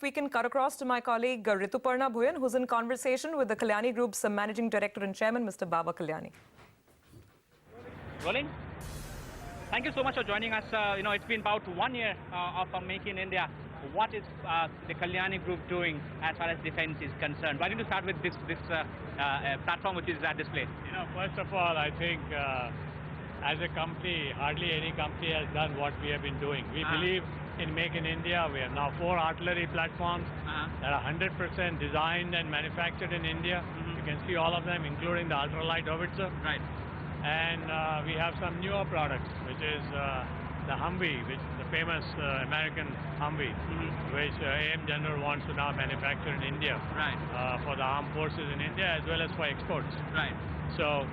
we can cut across to my colleague Rituparna Bhuyan, who's in conversation with the Kalyani Group's Managing Director and Chairman, Mr. Baba Kalyani. Rolling. Thank you so much for joining us. It's been about 1 year of Make in India. What is the Kalyani Group doing as far as defense is concerned? Why don't you start with this platform which is displayed? First of all, I think as a company, hardly any company has done what we have been doing. We believe in Make in India. We have now 4 artillery platforms that are 100% designed and manufactured in India. You can see all of them, including the ultralight howitzer. Right. And we have some newer products, which is the Humvee, which is the famous American Humvee, which AM General wants to now manufacture in India for the armed forces in India as well as for exports. Right. So,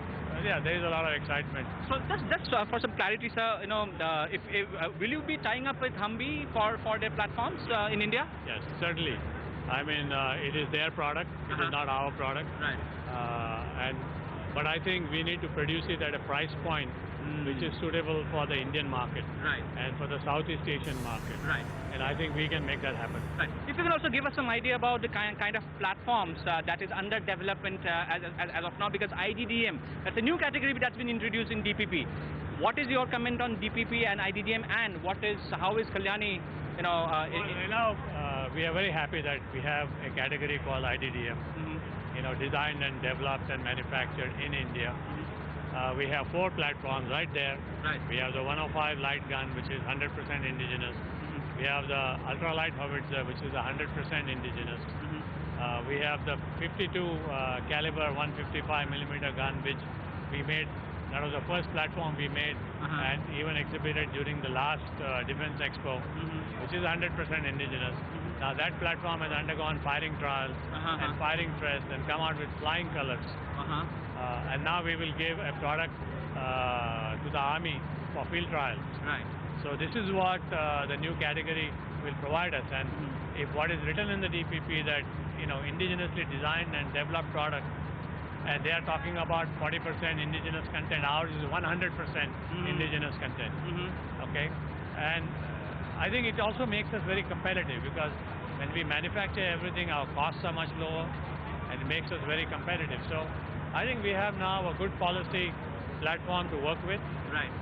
yeah, there is a lot of excitement. So just for some clarity, sir, will you be tying up with Humvee for their platforms in India? Yes, certainly. I mean, it is their product. It is not our product. Right. But I think we need to produce it at a price point which is suitable for the Indian market and for the Southeast Asian market. Right. And I think we can make that happen. Right. If you can also give us some idea about the kind of platforms that is under development as of now, because IDDM, that's a new category that's been introduced in DPP. What is your comment on DPP and IDDM, and how is Kalyani, we are very happy that we have a category called IDDM, designed and developed and manufactured in India. We have 4 platforms right there. Right. We have the 105 light gun, which is 100% indigenous. We have the ultralight howitzer, which is 100% indigenous. We have the 52 caliber 155 millimeter gun, which we made. That was the first platform we made and even exhibited during the last Defense Expo, which is 100% indigenous. Now that platform has undergone firing trials and firing tests and come out with flying colors. And now we will give a product to the Army for field trials. Right. So this is what the new category will provide us. And if what is written in the DPP that, indigenously designed and developed product, and they are talking about 40% indigenous content, ours is 100% indigenous content. Okay. And I think it also makes us very competitive, because when we manufacture everything, our costs are much lower and it makes us very competitive. So I think we have now a good policy platform to work with. Right.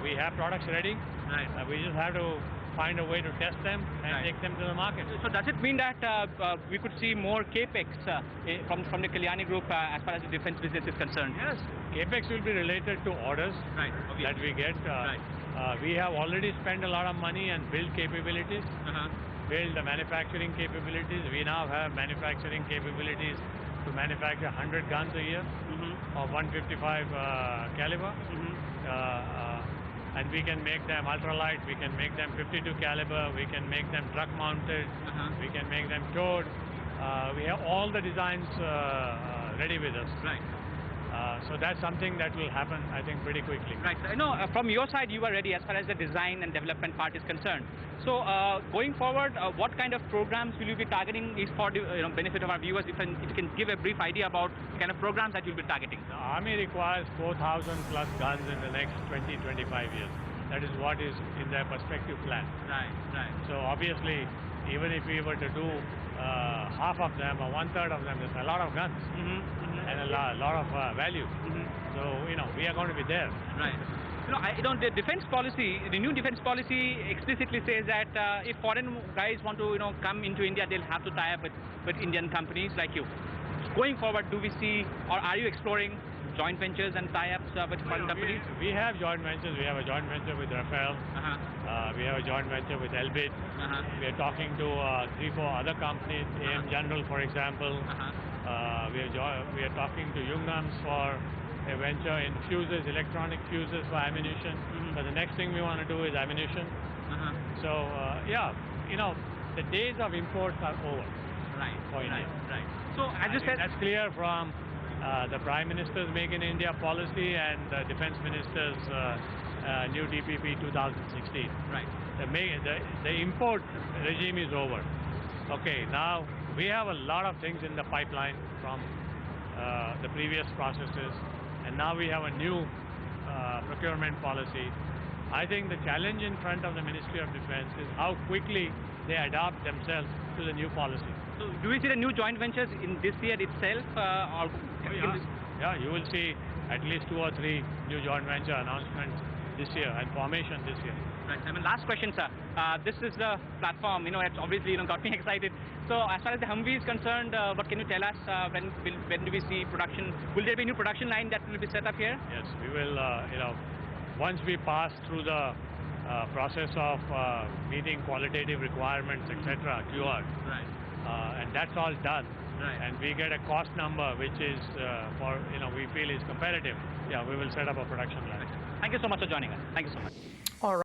We have products ready. Right. We just have to find a way to test them and take them to the market. So does it mean that we could see more capex from the Kalyani Group as far as the defense business is concerned? Yes. Capex will be related to orders that we get. We have already spent a lot of money and built capabilities, build the manufacturing capabilities. We now have manufacturing capabilities to manufacture 100 guns a year of 155 caliber. And we can make them ultralight, we can make them 52 caliber, we can make them truck mounted, we can make them towed. We have all the designs ready with us. Right. So that's something that will happen, I think, pretty quickly. Right. I know from your side you are ready as far as the design and development part is concerned. So going forward, what kind of programs will you be targeting is for the benefit of our viewers? If you can give a brief idea about the kind of programs that you'll be targeting. The Army requires 4,000 plus guns in the next 20-25 years. That is what is in their perspective plan. Right. So obviously, even if we were to do half of them or 1/3 of them, there's a lot of guns and a lot of value. So we are going to be there. Right. The defense policy, the new defense policy explicitly says that if foreign guys want to come into India, they'll have to tie up with Indian companies like you. Going forward, do we see, or are you exploring joint ventures and tie-ups with foreign companies? We have joint ventures. We have a joint venture with Rafael. We have a joint venture with Elbit. We are talking to 3-4 other companies, AM General, for example. We are talking to Youngams for a venture in fuses, electronic fuses for ammunition. But the next thing we want to do is ammunition. So, the days of imports are over for India. Right. So, as you said, that's clear from the Prime Minister's Make in India policy and the Defense Minister's new DPP 2016. Right. The import regime is over. Okay, now we have a lot of things in the pipeline from the previous processes, and now we have a new procurement policy. I think the challenge in front of the Ministry of Defense is how quickly they adopt themselves to the new policy. So do we see the new joint ventures in this year itself? Yeah, you will see at least 2 or 3 new joint venture announcements this year and formation this year. Right. I mean, last question, sir. This is the platform, it's obviously, got me excited. So as far as the Humvee is concerned, what can you tell us? When do we see production? Will there be a new production line that will be set up here? Yes, we will, once we pass through the process of meeting qualitative requirements, etc., QR, Right. and that's all done. Right. And we get a cost number which is, we feel is competitive. Yeah, we will set up a production line. Thank you so much for joining us. Thank you so much.